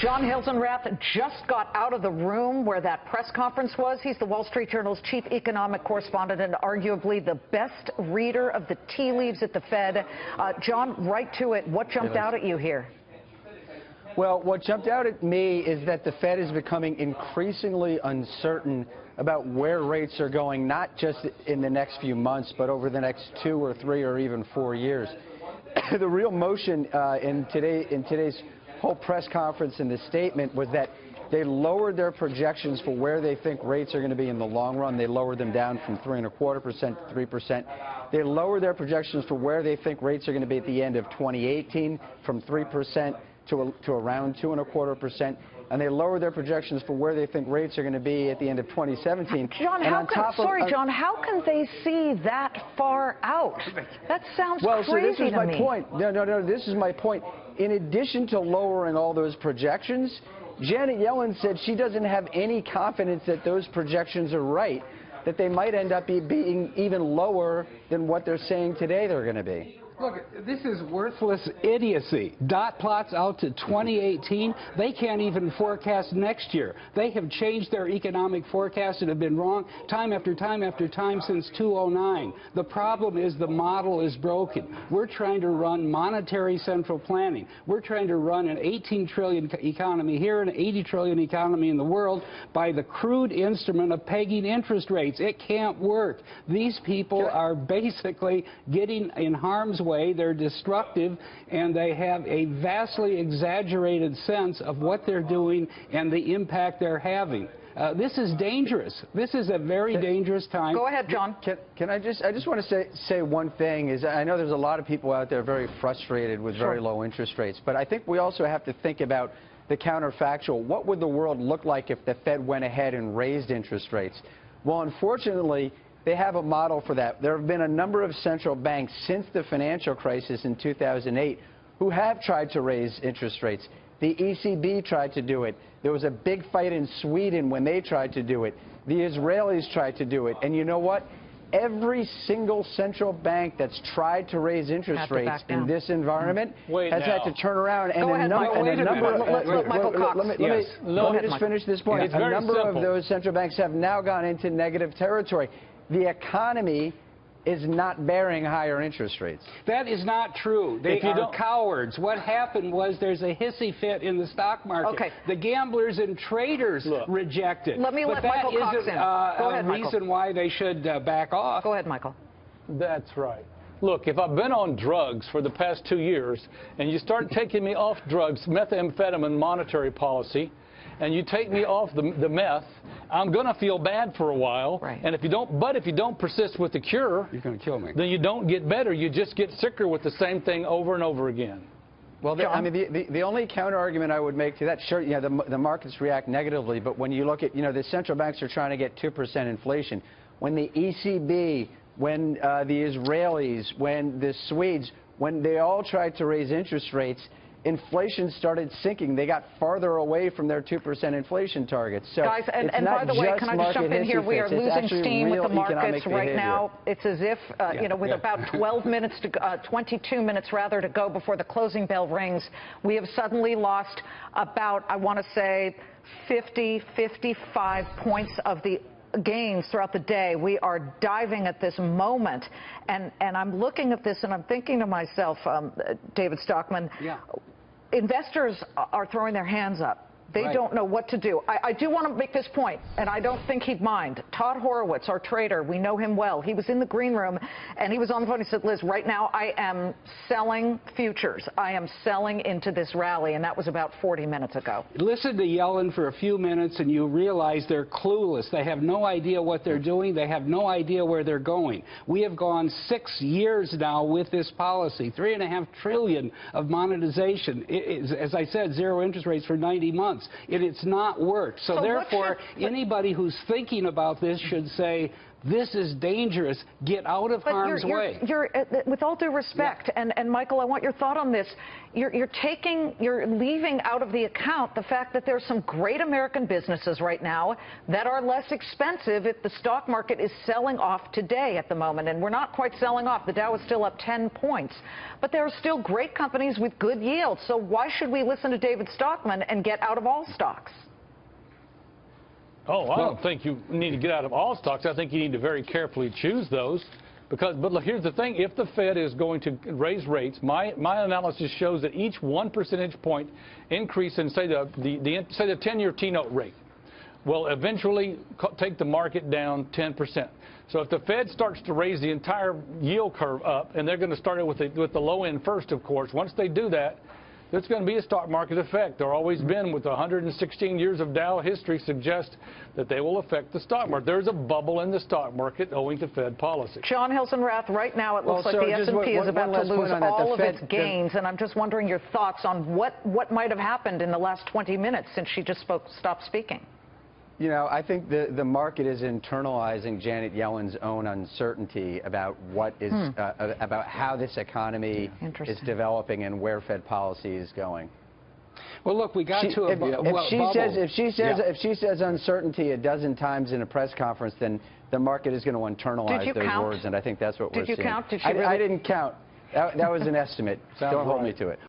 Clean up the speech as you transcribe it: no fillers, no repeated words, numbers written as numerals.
John Hilsenrath just got out of the room where that press conference was. He's the Wall Street Journal's chief economic correspondent and arguably the best reader of the tea leaves at the Fed. John, right to it. What jumped out at you here? Well, what jumped out at me is that the Fed is becoming increasingly uncertain about where rates are going, not just in the next few months, but over the next 2 or 3 or even 4 years. The real motion in today's whole press conference and the statement was that they lowered their projections for where they think rates are going to be in the long run. They lowered them down from 3.25% to 3%. They lowered their projections for where they think rates are going to be at the end of 2018 from 3% to around 2.25%. And they lowered their projections for where they think rates are going to be at the end of 2017. John, John, how can they see that far out? That sounds crazy to me. Well, so this is my point. No, this is my point. In addition to lowering all those projections, Janet Yellen said she doesn't have any confidence that those projections are right, that they might end up being even lower than what they're saying today they're going to be. Look, this is worthless idiocy. Dot plots out to 2018. They can't even forecast next year. They have changed their economic forecast and have been wrong time after time after time since 2009. The problem is the model is broken. We're trying to run monetary central planning. We're trying to run an 18 trillion economy here and an 80 trillion economy in the world by the crude instrument of pegging interest rates. It can't work. These people are basically getting in harm's way. They're destructive, and they have a vastly exaggerated sense of what they're doing and the impact they're having. This is dangerous. This is a very dangerous time. Go ahead, John. I just want to say one thing. Is I know there's a lot of people out there very frustrated with very low interest rates, but I think we also have to think about the counterfactual. What would the world look like if the Fed went ahead and raised interest rates? Well, unfortunately, they have a model for that. There have been a number of central banks since the financial crisis in 2008 who have tried to raise interest rates. The ECB tried to do it. There was a big fight in Sweden when they tried to do it. The Israelis tried to do it. And you know what? Every single central bank that's tried to raise interest rates in this environment has had to turn around. And let me just finish this point. A number of those central banks have now gone into negative territory. The economy is not bearing higher interest rates. That is not true. They are cowards. What happened was there's a hissy fit in the stock market. Okay. The gamblers and traders reject it. Let Michael Cox in. Go ahead, Michael. Reason why they should back off. Go ahead, Michael. That's right. Look, if I've been on drugs for the past 2 years and you start taking me off drugs, methamphetamine monetary policy, and you take me off the meth, I'm going to feel bad for a while. Right. And if you don't persist with the cure, you're going to kill me. Then you don't get better. You just get sicker with the same thing over and over again. Well, I mean, the only counter argument I would make to that, sure, the markets react negatively, but when you look at, the central banks are trying to get 2% inflation. When the ECB, when the Israelis, when the Swedes, when they all tried to raise interest rates, inflation started sinking. They got farther away from their 2% inflation targets. So guys, and by the way, can I just jump in here? We are losing steam with the markets right now. It's as if, with about 22 minutes rather to go before the closing bell rings, we have suddenly lost about, I want to say, 55 points of the gains throughout the day. We are diving at this moment, and I'm looking at this and I'm thinking to myself, David Stockman, investors are throwing their hands up. They don't know what to do. I do want to make this point, and I don't think he'd mind. Todd Horowitz, our trader, we know him well. He was in the green room, and he was on the phone. He said, Liz, right now I am selling futures. I am selling into this rally, and that was about 40 minutes ago. Listen to Yellen for a few minutes, and you realize they're clueless. They have no idea what they're doing. They have no idea where they're going. We have gone 6 years now with this policy, $3.5 trillion of monetization. As I said, zero interest rates for 90 months. It's not worked. So therefore, anybody who's thinking about this should say, This is dangerous. Get out of harm's way. With all due respect, and Michael, I want your thought on this. You're leaving out of the account the fact that there's some great American businesses right now that are less expensive if the stock market is selling off today at the moment. And we're not quite selling off. The Dow is still up 10 points. But there are still great companies with good yields. So why should we listen to David Stockman and get out of all stocks? Oh, I don't think you need to get out of all stocks. I think you need to very carefully choose those. But look, here's the thing. If the Fed is going to raise rates, my analysis shows that each 1 percentage point increase in, say, the 10-year T-note rate will eventually take the market down 10%. So if the Fed starts to raise the entire yield curve up, and they're going to start it with the low end first, of course, once they do that, there's going to be a stock market effect. There always been, with 116 years of Dow history, suggest that they will affect the stock market. There's a bubble in the stock market owing to Fed policy. John Hilsenrath, right now it looks like the S&P is about to lose all of its gains, and I'm just wondering your thoughts on what might have happened in the last 20 minutes since she just stopped speaking. You know, I think the market is internalizing Janet Yellen's own uncertainty about what is about how this economy is developing and where Fed policy is going. Well, look, we got to a if she says uncertainty a dozen times in a press conference, then the market is going to internalize those words, and I think that's what we're seeing. Did you count? I didn't count. That was an estimate. Don't hold me to it.